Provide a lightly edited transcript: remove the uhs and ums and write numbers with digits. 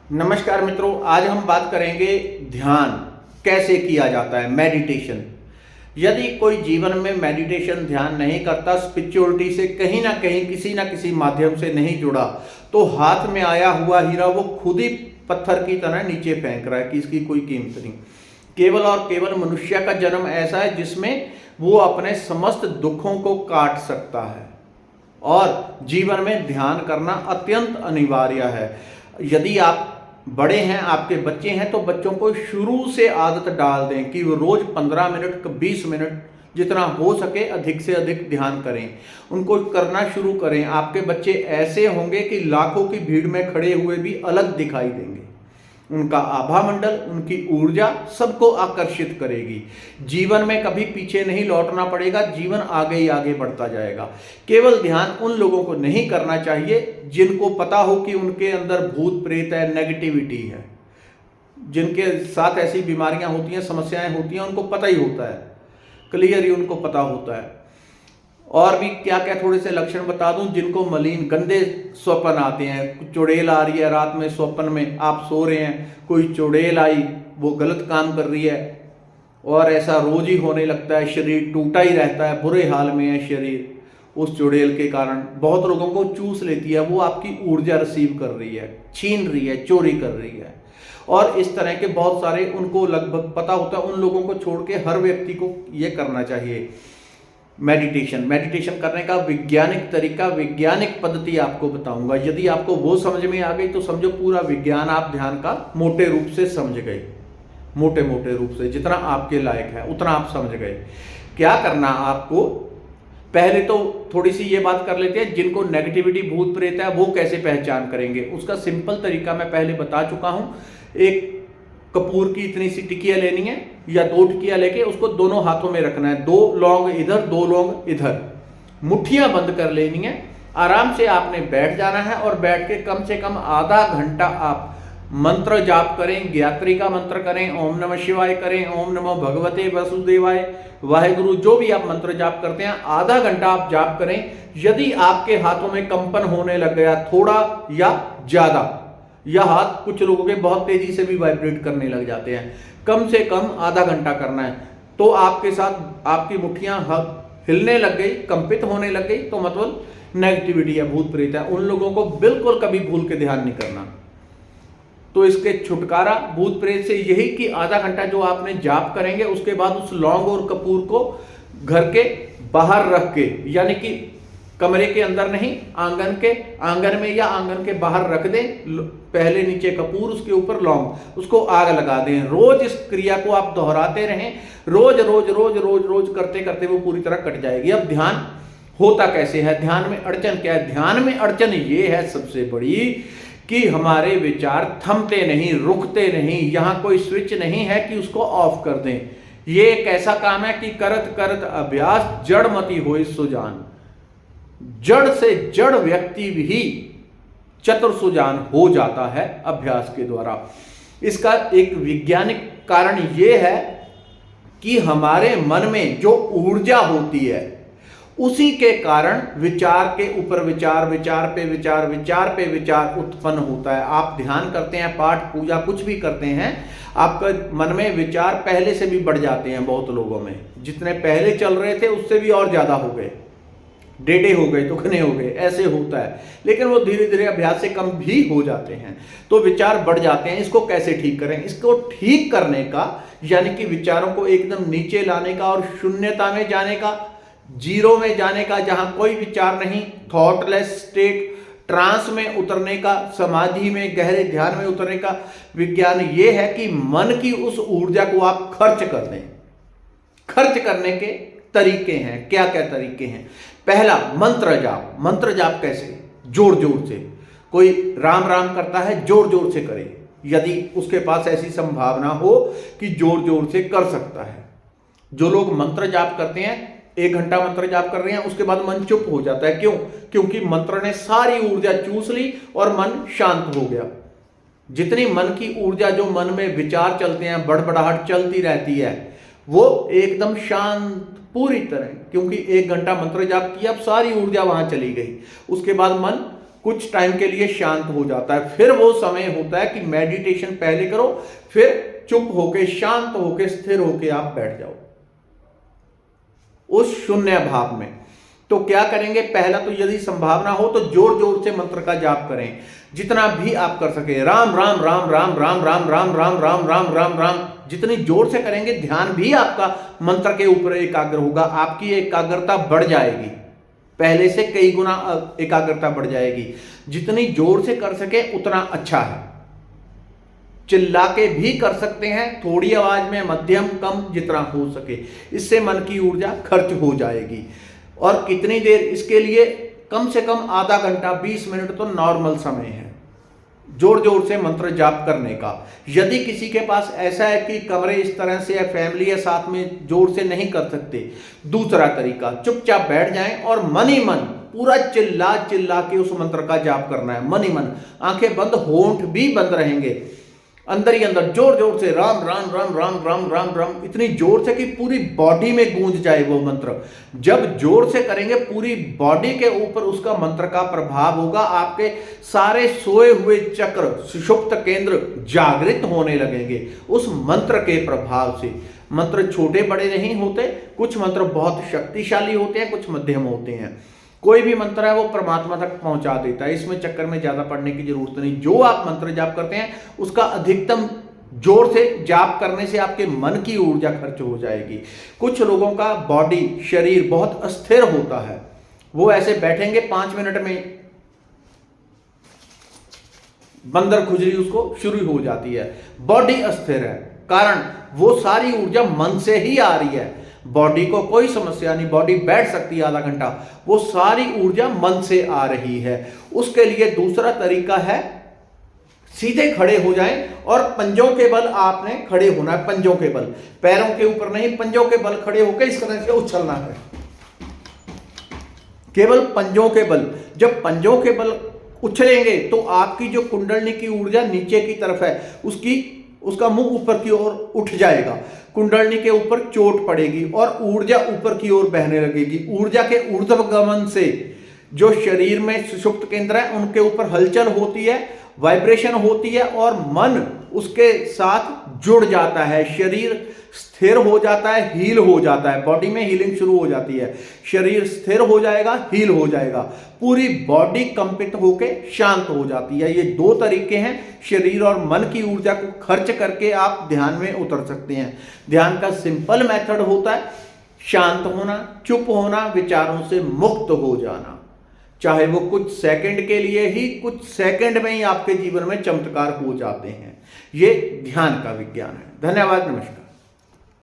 नमस्कार मित्रों, आज हम बात करेंगे ध्यान कैसे किया जाता है, मेडिटेशन। यदि कोई जीवन में मेडिटेशन ध्यान नहीं करता, स्पिरिचुअलिटी से कहीं ना कहीं किसी ना किसी माध्यम से नहीं जुड़ा, तो हाथ में आया हुआ हीरा वो खुद ही पत्थर की तरह नीचे फेंक रहा है कि इसकी कोई कीमत नहीं। केवल और केवल मनुष्य का जन्म ऐसा है जिसमें वो अपने समस्त दुखों को काट सकता है और जीवन में ध्यान करना अत्यंत अनिवार्य है। यदि आप बड़े हैं, आपके बच्चे हैं, तो बच्चों को शुरू से आदत डाल दें कि वो रोज 15 मिनट 20 मिनट जितना हो सके अधिक से अधिक ध्यान करें, उनको करना शुरू करें। आपके बच्चे ऐसे होंगे कि लाखों की भीड़ में खड़े हुए भी अलग दिखाई देंगे। उनका आभा मंडल, उनकी ऊर्जा सबको आकर्षित करेगी। जीवन में कभी पीछे नहीं लौटना पड़ेगा, जीवन आगे ही आगे बढ़ता जाएगा। केवल ध्यान उन लोगों को नहीं करना चाहिए जिनको पता हो कि उनके अंदर भूत प्रेत है, नेगेटिविटी है, जिनके साथ ऐसी बीमारियां होती हैं, समस्याएं होती हैं, उनको पता ही होता है, क्लियर ही उनको पता होता है। और भी क्या क्या थोड़े से लक्षण बता दूं। जिनको मलिन गंदे स्वप्न आते हैं, चुड़ैल आ रही है रात में, स्वप्न में आप सो रहे हैं, कोई चुड़ैल आई, वो गलत काम कर रही है और ऐसा रोज ही होने लगता है, शरीर टूटा ही रहता है, बुरे हाल में है शरीर उस चुड़ैल के कारण। बहुत लोगों को चूस लेती है, वो आपकी ऊर्जा रिसीव कर रही है, छीन रही है, चोरी कर रही है। और इस तरह के बहुत सारे उनको लगभग पता होता है। उन लोगों को छोड़ के हर व्यक्ति को ये करना चाहिए मेडिटेशन करने का वैज्ञानिक तरीका, वैज्ञानिक पद्धति आपको बताऊंगा। यदि आपको वो समझ में आ गई तो समझो पूरा विज्ञान आप ध्यान का मोटे रूप से समझ गए। मोटे रूप से जितना आपके लायक है उतना आप समझ गए। क्या करना आपको, पहले तो थोड़ी सी ये बात कर लेते हैं, जिनको नेगेटिविटी भूत प्रेत है वो कैसे पहचान करेंगे। उसका सिंपल तरीका मैं पहले बता चुका हूं। एक कपूर की इतनी सी टिकिया लेनी है या 2 टिकिया लेके उसको दोनों हाथों में रखना है, 2 लौंग इधर 2 लौंग इधर, मुट्ठियां बंद कर लेनी है। आराम से आपने बैठ जाना है और बैठ के कम से कम आधा घंटा आप मंत्र जाप करें, गायत्री का मंत्र करें, ओम नमः शिवाय करें, ओम नमो भगवते वसुदेवाय, वाहेगुरु, जो भी आप मंत्र जाप करते हैं आधा घंटा आप जाप करें। यदि आपके हाथों में कंपन होने लग गया थोड़ा या ज्यादा, या हाथ कुछ लोगों के बहुत तेजी से भी वाइब्रेट करने लग जाते हैं, कम से कम आधा घंटा करना है, तो आपके साथ आपकी मुट्ठियां हिलने लग गई, कंपित होने लग गई, तो मतलब नेगेटिविटी है, भूत प्रेत है। उन लोगों को बिल्कुल कभी भूल के ध्यान नहीं करना। तो इसके छुटकारा भूत प्रेत से यही कि आधा घंटा जो आपने जाप करेंगे, उसके बाद उस लौंग और कपूर को घर के बाहर रख के, यानी कि कमरे के अंदर नहीं, आंगन में या आंगन के बाहर रख दें। पहले नीचे कपूर, उसके ऊपर लौंग, उसको आग लगा दें। रोज इस क्रिया को आप दोहराते रहें, रोज रोज रोज रोज रोज करते करते वो पूरी तरह कट जाएगी। अब ध्यान होता कैसे है, ध्यान में अड़चन क्या है। ध्यान में अड़चन ये है सबसे बड़ी कि हमारे विचार थमते नहीं, रुकते नहीं। यहां कोई स्विच नहीं है कि उसको ऑफ कर दें। ये एक ऐसा काम है कि करत करत अभ्यास जड़मति होए सुजान। जड़ से जड़ व्यक्ति भी चतुर सुजान हो जाता है अभ्यास के द्वारा। इसका एक वैज्ञानिक कारण यह है कि हमारे मन में जो ऊर्जा होती है उसी के कारण विचार के ऊपर विचार, विचार पे विचार, विचार पे विचार उत्पन्न होता है। आप ध्यान करते हैं, पाठ पूजा कुछ भी करते हैं, आपका मन में विचार पहले से भी बढ़ जाते हैं। बहुत लोगों में जितने पहले चल रहे थे उससे भी और ज्यादा हो गए, डेढ़े हो गए, दुगने हो गए, ऐसे होता है। लेकिन वो धीरे धीरे अभ्यास से कम भी हो जाते हैं, तो विचार बढ़ जाते हैं। इसको कैसे ठीक करें, इसको ठीक करने का, यानी कि विचारों को एकदम नीचे लाने का और शून्यता में जाने का, जीरो में जाने का, जहां कोई विचार नहीं, थॉटलेस स्टेट, ट्रांस में उतरने का, समाधि में, गहरे ध्यान में उतरने का विज्ञान ये है कि मन की उस ऊर्जा को आप खर्च कर दें। खर्च करने के तरीके हैं, क्या क्या तरीके हैं। पहला, मंत्र जाप। मंत्र जाप कैसे, जोर जोर से। कोई राम राम करता है, जोर जोर से करे, यदि उसके पास ऐसी संभावना हो कि जोर जोर से कर सकता है। जो लोग मंत्र जाप करते हैं, 1 घंटा मंत्र जाप कर रहे हैं, उसके बाद मन चुप हो जाता है। क्यों? क्योंकि मंत्र ने सारी ऊर्जा चूस ली और मन शांत हो गया। जितनी मन की ऊर्जा, जो मन में विचार चलते हैं, बड़बड़ाहट चलती रहती है, वो एकदम शांत पूरी तरह, क्योंकि 1 घंटा मंत्र जाप किया, अब सारी ऊर्जा वहां चली गई। उसके बाद मन कुछ टाइम के लिए शांत हो जाता है। फिर वो समय होता है कि मेडिटेशन पहले करो, फिर चुप होके, शांत होके, स्थिर होके आप बैठ जाओ उस शून्य भाव में। तो क्या करेंगे, पहला तो यदि संभावना हो तो जोर जोर से मंत्र का जाप करें, जितना भी आप कर सके। राम राम राम राम राम राम राम राम राम राम राम राम जितनी जोर से करेंगे, ध्यान भी आपका मंत्र के ऊपर एकाग्र होगा, आपकी एकाग्रता बढ़ जाएगी, पहले से कई गुना एकाग्रता बढ़ जाएगी। जितनी जोर से कर सके उतना अच्छा है। चिल्ला के भी कर सकते हैं, थोड़ी आवाज में, मध्यम कम, जितना हो सके। इससे मन की ऊर्जा खर्च हो जाएगी। और कितनी देर, इसके लिए कम से कम आधा घंटा 20 मिनट तो नॉर्मल समय है जोर जोर से मंत्र जाप करने का। यदि किसी के पास ऐसा है कि कमरे इस तरह से या फैमिली या साथ में जोर से नहीं कर सकते, दूसरा तरीका, चुपचाप बैठ जाएं और मन ही मन पूरा चिल्ला चिल्ला के उस मंत्र का जाप करना है। मन ही मन, आंखें बंद, होंठ भी बंद रहेंगे, अंदर ही अंदर जोर जोर से राम राम राम राम राम राम राम, इतनी जोर से कि पूरी बॉडी में गूंज जाए वो मंत्र। जब जोर से करेंगे पूरी बॉडी के ऊपर उसका मंत्र का प्रभाव होगा, आपके सारे सोए हुए चक्र, सुषुप्त केंद्र जागृत होने लगेंगे उस मंत्र के प्रभाव से। मंत्र छोटे बड़े नहीं होते, कुछ मंत्र बहुत शक्तिशाली होते हैं, कुछ मध्यम होते हैं। कोई भी मंत्र है वो परमात्मा तक पहुंचा देता है, इसमें चक्कर में ज्यादा पढ़ने की जरूरत नहीं। जो आप मंत्र जाप करते हैं उसका अधिकतम जोर से जाप करने से आपके मन की ऊर्जा खर्च हो जाएगी। कुछ लोगों का बॉडी, शरीर बहुत अस्थिर होता है, वो ऐसे बैठेंगे 5 मिनट में बंदर खुजली उसको शुरू हो जाती है, बॉडी अस्थिर है, कारण वो सारी ऊर्जा मन से ही आ रही है। बॉडी को कोई समस्या नहीं, बॉडी बैठ सकती है आधा घंटा, वो सारी ऊर्जा मन से आ रही है। उसके लिए दूसरा तरीका है, सीधे खड़े हो जाएं और पंजों के बल आपने खड़े होना है, पंजों के बल, पैरों के ऊपर नहीं, पंजों के बल खड़े होकर इस तरह से उछलना है, केवल पंजों के बल। जब पंजों के बल उछलेंगे तो आपकी जो कुंडलनी की ऊर्जा नीचे की तरफ है उसका मुंह ऊपर की ओर उठ जाएगा, कुंडलनी के ऊपर चोट पड़ेगी और ऊर्जा ऊपर की ओर बहने लगेगी। ऊर्जा के ऊर्ध्वगमन से जो शरीर में सुषुप्त केंद्र है उनके ऊपर हलचल होती है, वाइब्रेशन होती है और मन उसके साथ जुड़ जाता है, शरीर स्थिर हो जाता है, हील हो जाता है, बॉडी में हीलिंग शुरू हो जाती है, शरीर स्थिर हो जाएगा, हील हो जाएगा, पूरी बॉडी कंपित होके शांत हो जाती है। ये 2 तरीके हैं, शरीर और मन की ऊर्जा को खर्च करके आप ध्यान में उतर सकते हैं। ध्यान का सिंपल मेथड होता है शांत होना, चुप होना, विचारों से मुक्त हो जाना, चाहे वो कुछ सेकंड के लिए ही, कुछ सेकंड में ही आपके जीवन में चमत्कार हो जाते हैं। ये ध्यान का विज्ञान है। धन्यवाद, नमस्कार।